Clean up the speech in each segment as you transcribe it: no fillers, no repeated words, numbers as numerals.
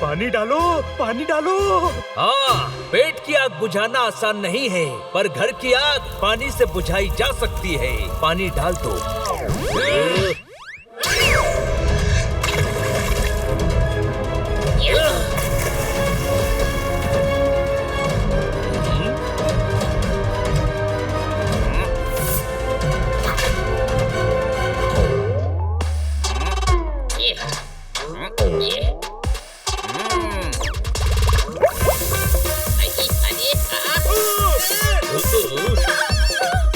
पानी डालो, पानी डालो। हाँ, पेट की आग बुझाना आसान नहीं है, पर घर की आग पानी से बुझाई जा सकती है। पानी डाल दो।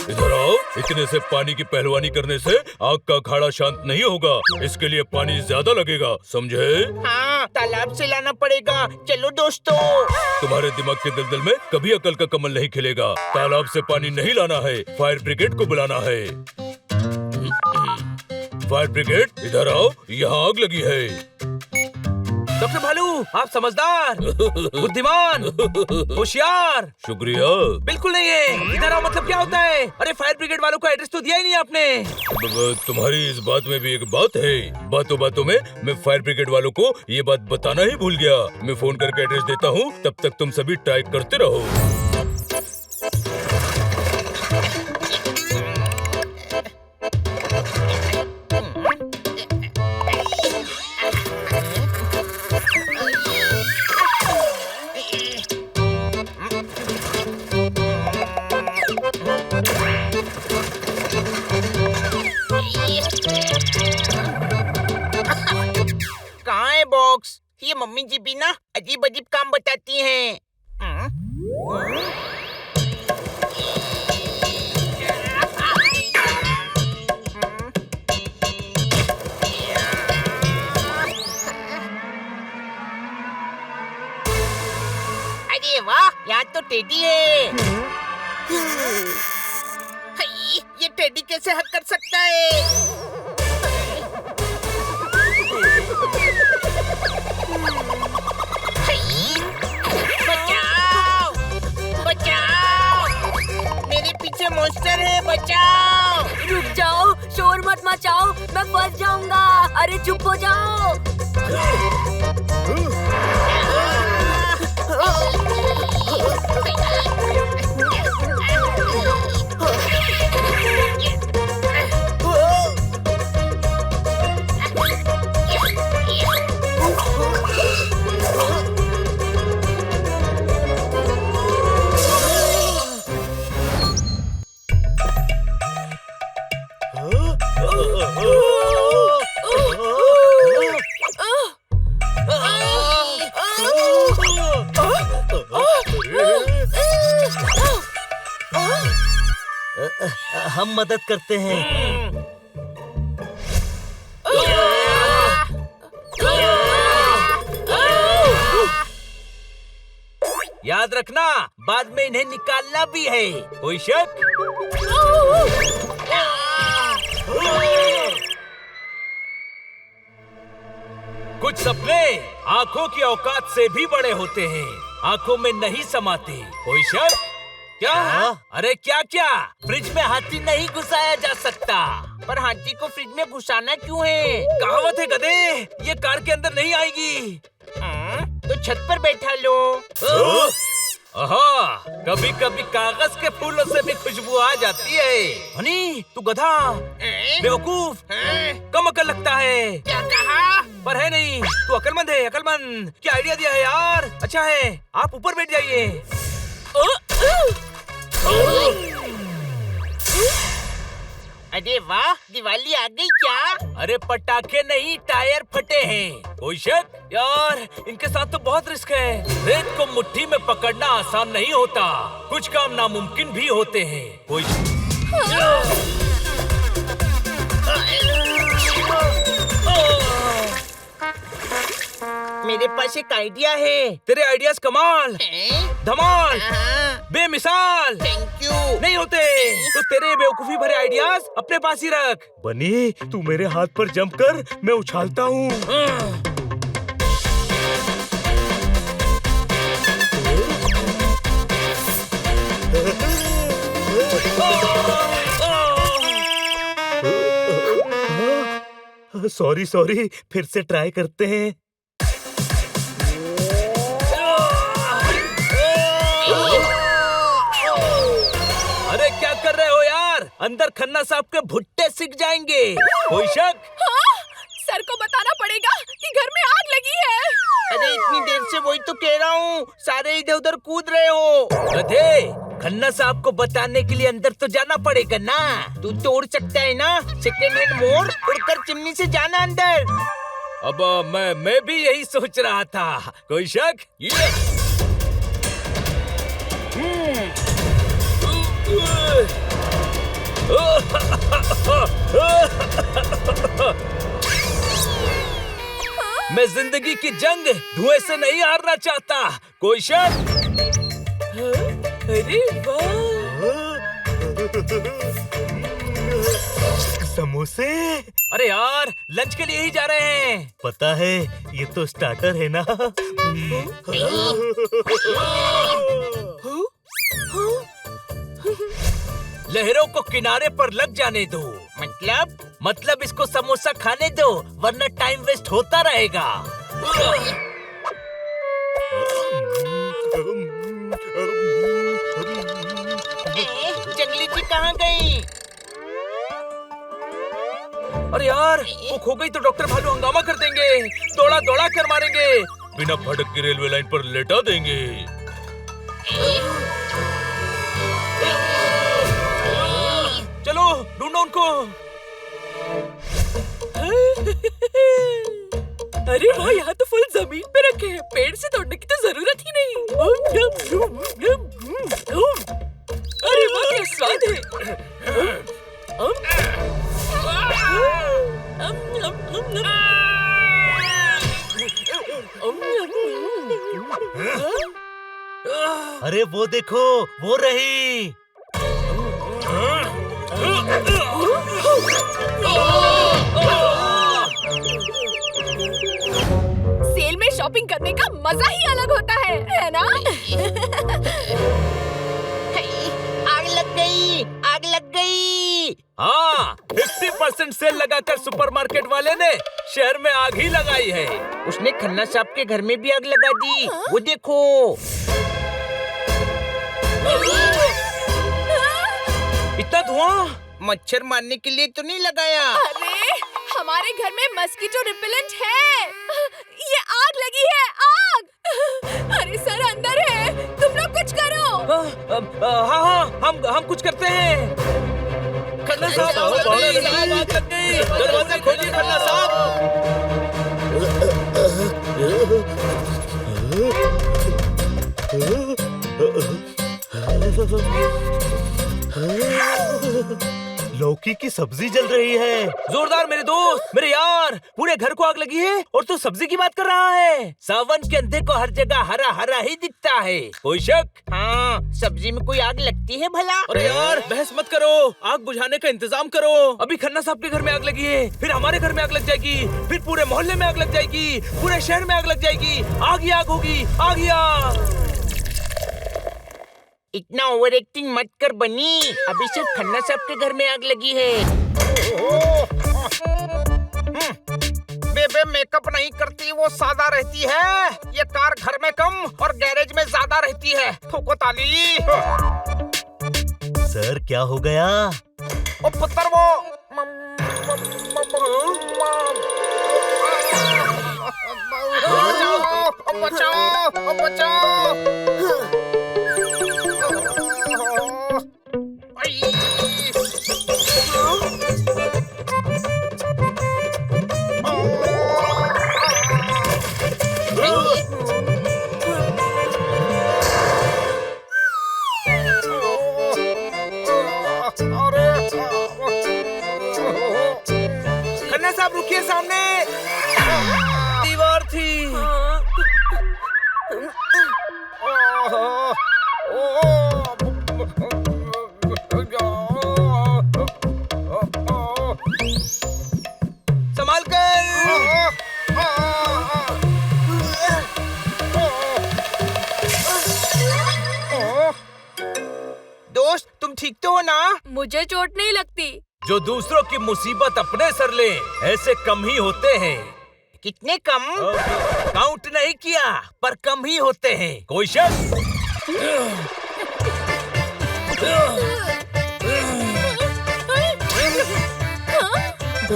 इधर आओ। इतने से पानी की पहलवानी करने से आग का अखाड़ा शांत नहीं होगा। इसके लिए पानी ज्यादा लगेगा, समझे? हाँ, तालाब से लाना पड़ेगा। चलो दोस्तों। तुम्हारे दिमाग के दलदल में कभी अकल का कमल नहीं खिलेगा। तालाब से पानी नहीं लाना है, फायर ब्रिगेड को बुलाना है। फायर ब्रिगेड, इधर आओ, यहाँ आग लगी है। डॉक्टर भालू, आप समझदार, बुद्धिमान, होशियार। शुक्रिया। बिल्कुल नहीं है। इधर आओ मतलब क्या होता है? अरे फायर ब्रिगेड वालों का एड्रेस तो दिया ही नहीं आपने। तुम्हारी इस बात में भी एक बात है। बातों बातों में मैं फायर ब्रिगेड वालों को ये बात बताना ही भूल गया। मैं फोन करके एड्रेस देता हूँ, तब तक तुम सभी ट्राई करते रहो। कहाँ है बॉक्स? ये मम्मी जी भी ना अजीब अजीब काम बताती हैं। अरे वाह, यहाँ तो टेडी है। ये टेडी कैसे हक कर सकता है? बचाओ! बचाओ! मेरे पीछे मॉन्स्टर है, बचाओ! रुक जाओ, शोर मत मचाओ, मैं फंस जाऊंगा। अरे चुप हो जाओ। हम मदद करते हैं। याद रखना, बाद में इन्हें निकालना भी है। कोई शक? कुछ सपने आंखों की औकात से भी बड़े होते हैं, आंखों में नहीं समाते। कोई शक? क्या? अरे क्या क्या? फ्रिज में हाथी नहीं घुसाया जा सकता। पर हाथी को फ्रिज में घुसाना क्यों है? कहावत है गधे, ये कार के अंदर नहीं आएगी। तो छत पर बैठा लो। कभी कभी कागज के फूलों से भी खुशबू आ जाती है। हनी, तू गधा, बेवकूफ, कम अकल लगता है। क्या कहा? पर है नहीं, तू अकलमंद है, अकलमंद। क्या आइडिया दिया है यार। अच्छा है, आप ऊपर बैठ जाइए। अरे वाह, दिवाली आ गई क्या? अरे पटाखे नहीं, टायर फटे हैं। कोई शक? यार इनके साथ तो बहुत रिस्क है। रेत को मुट्ठी में पकड़ना आसान नहीं होता, कुछ काम नामुमकिन भी होते हैं। कोई मेरे पास एक आइडिया है। तेरे आइडियाज कमाल, धमाल, बेमिसाल थैंक यू। नहीं होते। तो तेरे बेवकूफी भरे आइडियाज अपने पास ही रख। बनी, तू मेरे हाथ पर जंप कर, मैं उछालता हूँ। सॉरी, फिर से ट्राई करते हैं। अंदर खन्ना साहब के भुट्टे सिक जाएंगे। कोई शक? हाँ, सर को बताना पड़ेगा कि घर में आग लगी है। अरे इतनी देर से वही तो कह रहा हूँ, सारे इधर उधर कूद रहे हो। गधे, खन्ना साहब को बताने के लिए अंदर तो जाना पड़ेगा ना। तू तो उड़ सकता है ना, सेकेंड हैंड मोड़ उड़कर चिमनी से जाना अंदर। अब मैं भी यही सोच रहा था। कोई शक? मैं जिंदगी की जंग धुएं से नहीं हारना चाहता। कोई शक? अरे वाह! समोसे। अरे यार, लंच के लिए ही जा रहे हैं। पता है, ये तो स्टार्टर है ना। लहरों को किनारे पर लग जाने दो। मतलब इसको समोसा खाने दो, वरना टाइम वेस्ट होता रहेगा। जंगली जी कहाँ गई? अरे यार, वो खो गई तो डॉक्टर भालू हंगामा कर देंगे, दौड़ा दौड़ा कर मारेंगे, बिना फटक के रेलवे लाइन पर लेटा देंगे। चलो ढूंढो उनको। अरे वो यहाँ तो फूल जमीन पे रखे हैं, पेड़ से तोड़ने की तो जरूरत ही नहीं। अरे वाह, क्या स्वाद है। अरे वो देखो, वो रही। सेल में शॉपिंग करने का मजा ही अलग होता है ना? आग लग गई, आग लग गई। हाँ, 50% सेल लगाकर सुपरमार्केट वाले ने शहर में आग ही लगाई है। उसने खन्ना साहब के घर में भी आग लगा दी। वो देखो। इतना धुआं। मच्छर मारने के लिए तो नहीं लगाया। अरे हमारे घर में मस्कीटो रिपेलेंट है। ये आग लगी है, आग। अरे सर अंदर है, तुम लोग कुछ करो। हाँ, हम कुछ करते हैं। खन्ना साहब, आग लग गई। दरवाजा खोलिए खन्ना लौकी की सब्जी जल रही है। जोरदार मेरे दोस्त, मेरे यार, पूरे घर को आग लगी है और तू सब्जी की बात कर रहा है। सावन के अंधे को हर जगह हरा हरा ही दिखता है। कोई शक? हाँ, सब्जी में कोई आग लगती है भला? अरे यार, बहस मत करो, आग बुझाने का इंतजाम करो। अभी खन्ना साहब के घर में आग लगी है, फिर हमारे घर में आग लग जाएगी, फिर पूरे मोहल्ले में आग लग जाएगी, पूरे शहर में आग लग जाएगी। आग ही आग होगी, आग ही आग। इतना ओवर एक्टिंग मत कर बनी। अभी सिर्फ खन्ना साहब के घर में आग लगी है। बेबे मेकअप नहीं करती, वो सादा रहती है। ये कार घर में कम और गैरेज में ज्यादा रहती है। ठोको ताली। सर क्या हो गया? ओ पुत्र वो बचाओ, बचाओ। खन्ना साहब रुकिए, सामने दीवार थी। संभाल कर। दोस्त तुम ठीक तो हो ना? मुझे चोट नहीं लगती। जो दूसरों की मुसीबत अपने सर ले, ऐसे कम ही होते हैं। कितने कम? काउंट नहीं किया, पर कम ही होते हैं। कोई शक? ये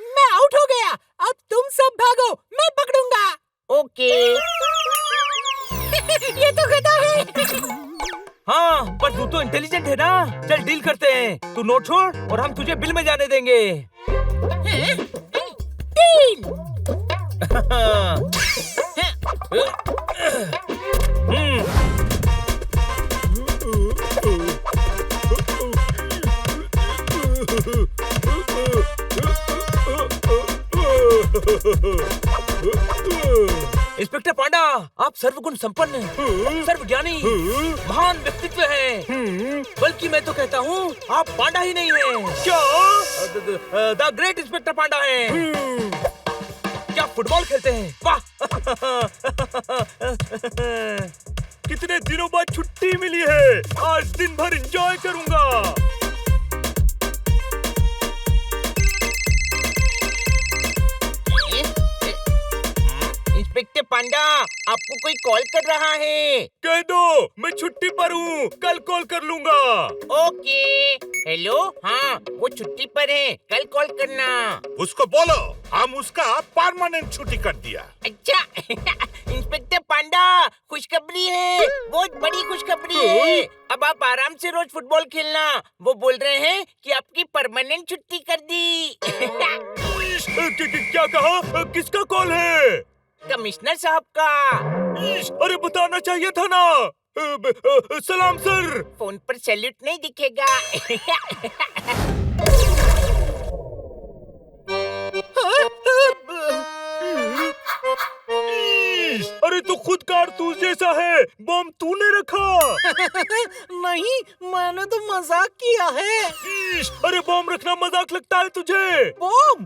मैं आउट हो गया। अब तुम सब भागो, मैं पकड़ूंगा। ओके। ये तो गधा है। हाँ, पर तू तो इंटेलिजेंट है ना। चल डील करते हैं। तू नोट छोड़ और हम तुझे बिल में जाने देंगे। डील। इंस्पेक्टर पांडा, आप सर्वगुण संपन्न, सर्वज्ञानी, महान व्यक्तित्व हैं। बल्कि मैं तो कहता हूँ आप पांडा ही नहीं हैं। क्या? द ग्रेट इंस्पेक्टर पांडा हैं। क्या फुटबॉल खेलते हैं? वाह! कितने दिनों बाद छुट्टी मिली है, आज दिन भर एंजॉय करूंगा। इंस्पेक्टर पांडा, आपको कोई कॉल कर रहा है। कह दो मैं छुट्टी पर हूँ, कल कॉल कर लूंगा। ओके। हेलो, हाँ वो छुट्टी पर है, कल कॉल करना। उसको बोलो हम उसका परमानेंट छुट्टी कर दिया। अच्छा। इंस्पेक्टर पांडा, खुशखबरी है, बहुत बड़ी खुशखबरी है। अब आप आराम से रोज फुटबॉल खेलना। वो बोल रहे हैं कि आपकी परमानेंट छुट्टी कर दी। क्या कहा? किसका कॉल है? कमिश्नर साहब का। अरे बताना चाहिए था ना। सलाम सर। फोन पर सैल्यूट नहीं दिखेगा। अरे तो खुद कारतूस जैसा है, बम तूने रखा। नहीं, मैंने तो मजाक किया है। अरे बम रखना मजाक लगता है तुझे? बम?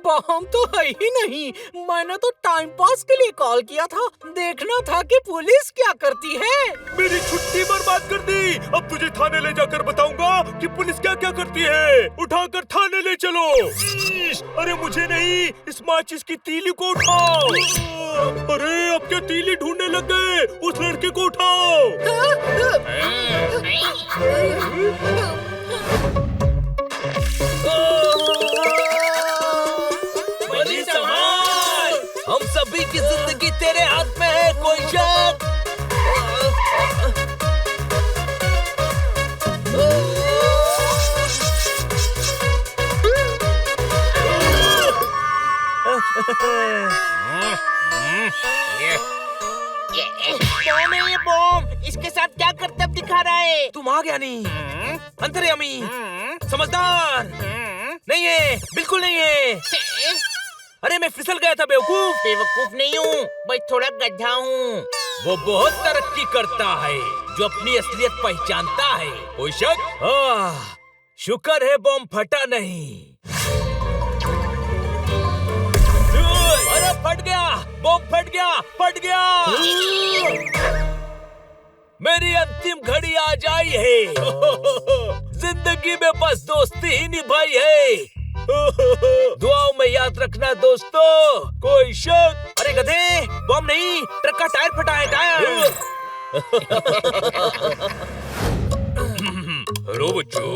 बम तो है ही नहीं। मैंने तो टाइम पास के लिए कॉल किया था, देखना था कि पुलिस क्या करती है। मेरी छुट्टी बर्बाद कर दी। अब तुझे थाने ले जाकर बताऊंगा कि पुलिस क्या क्या करती है। उठाकर थाने ले चलो। अरे मुझे नहीं, इस माचिस की तीली को उठाओ। अरे अब क्या तीली ढूंढने लग गए? उस लड़के को उठाओ। बड़ी संभाल, हम सभी की जिंदगी तेरे हाथ में है, कोई शक? बम है ये बम। इसके साथ क्या करतब दिखा रहा है? तुम आ गया नहीं, अंतर्यामी, समझदार नहीं है, बिल्कुल नहीं है। अरे मैं फिसल गया था बेवकूफ। बेवकूफ नहीं हूँ, बस थोड़ा गड्ढा हूँ। वो बहुत तरक्की करता है जो अपनी असलियत पहचानता है। कोई शक? शुक्र है बम फटा नहीं। अरे फट गया, बम फट गया, फट गया। मेरी अंतिम घड़ी आ जाई है। जिंदगी में बस दोस्ती ही निभाई है। दुआओं में याद रखना दोस्तों, कोई शक? अरे गधे, बम नहीं, ट्रक का टायर फटा है, टायर। हेलो बच्चों।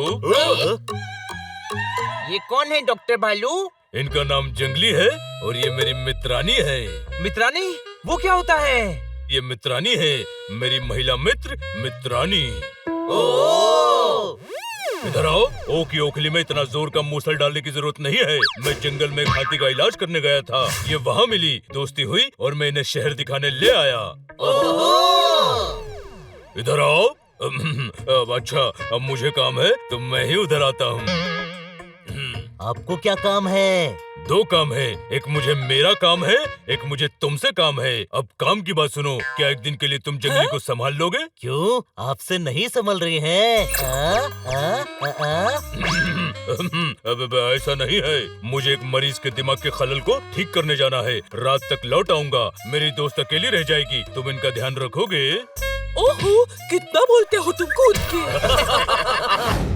ये कौन है डॉक्टर भालू? इनका नाम जंगली है और ये मेरी मित्रानी है। मित्रानी? वो क्या होता है? ये मित्रानी है, मेरी महिला मित्र मित्रानी। इधर आओ। ओ की ओखली में इतना जोर का मूसल डालने की जरूरत नहीं है। मैं जंगल में हाथी का इलाज करने गया था, ये वहाँ मिली, दोस्ती हुई और मैं इन्हें शहर दिखाने ले आया। इधर आओ। अब अच्छा, अब मुझे काम है तो मैं ही उधर आता हूँ। आपको क्या काम है? 2 काम है, एक मुझे मेरा काम है, एक मुझे तुमसे काम है। अब काम की बात सुनो, क्या एक दिन के लिए तुम जंगली को संभाल लोगे? क्यों, आपसे नहीं संभल रही हैं? अब ऐसा नहीं है, मुझे एक मरीज के दिमाग के खलल को ठीक करने जाना है। रात तक लौट आऊंगा, मेरी दोस्त अकेली रह जाएगी। तुम इनका ध्यान रखोगे? ओहो, कितना बोलते हो तुम कूद के।